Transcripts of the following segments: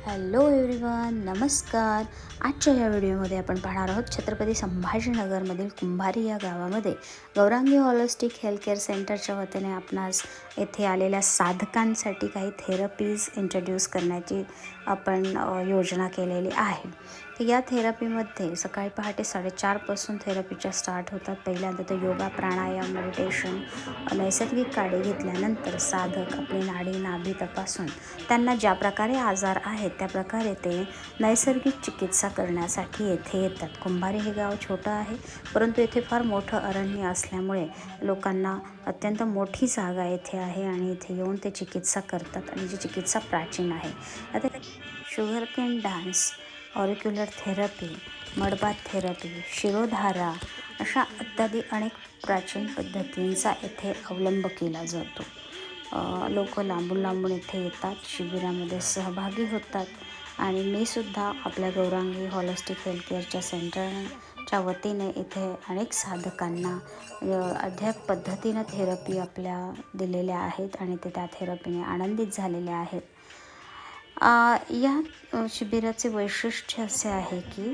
Hello everyone, नमस्कार. आजच्या या व्हिडिओमध्ये आपण पाहणार आहोत छत्रपती संभाजीनगरमधील कुंभारी या गावामध्ये गौरांगी हॉलिस्टिक हेल्थ केअर सेंटरच्या वतीने आपणास येथे आलेल्या साधकांसाठी काही थेरपीज इंट्रोड्यूस करण्याची आपण योजना केलेली आहे. तर या थेरपीमध्ये सकाळी पहाटे 4:30पासून थेरपीच्या स्टार्ट होतात. पहिल्यांदा तर योगा, प्राणायाम, मेडिटेशन, नैसर्गिक काढे घेतल्यानंतर साधक आपली नाडी नाभी तपासून त्यांना ज्या प्रकारे आजार आहेत त्या प्रकारे ते नैसर्गिक चिकित्सा करण्यासाठी येथे येतात. कुंभारी हे गाव छोटं आहे, परंतु येथे फार मोठं अरण्य असल्यामुळे लोकांना अत्यंत मोठी जागा येथे आहे आणि इथे येऊन ते चिकित्सा करतात आणि जी चिकित्सा प्राचीन आहे. आता sugarcane dance, auricular therapy, mud bath therapy, shirodhara अशा इत्यादी अनेक प्राचीन पद्धतींचा येथे अवलंब केला जातो. लोक लांबून लांबून इथे येतात, शिबिरामध्ये सहभागी होतात आणि मी सुद्धा आपल्या गौरांगी हॉलिस्टिक हेल्थ केअरच्या सेंटरच्या वतीने इथे अनेक साधकांना अद्याप पद्धतीनं थेरपी आपल्या दिलेल्या आहेत आणि ते त्या थेरपीने आनंदित झालेले आहेत. या शिबिराचे वैशिष्ट्य असे आहे की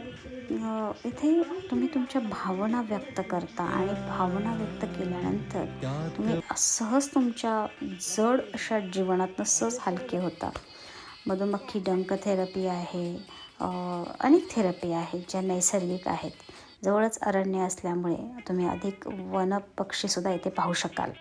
इथे तुम्ही तुमच्या भावना व्यक्त करता आणि भावना व्यक्त केल्यानंतर तुम्ही सहज तुमच्या जड अशा जीवनातनं सहज हलके होता. मधुमक्खी डंक थेरपी आहे, अनेक थेरपी आहेत ज्या नैसर्गिक आहेत. जवळच अरण्य असल्यामुळे तुम्ही अधिक वनपक्षीसुद्धा इथे पाहू शकाल.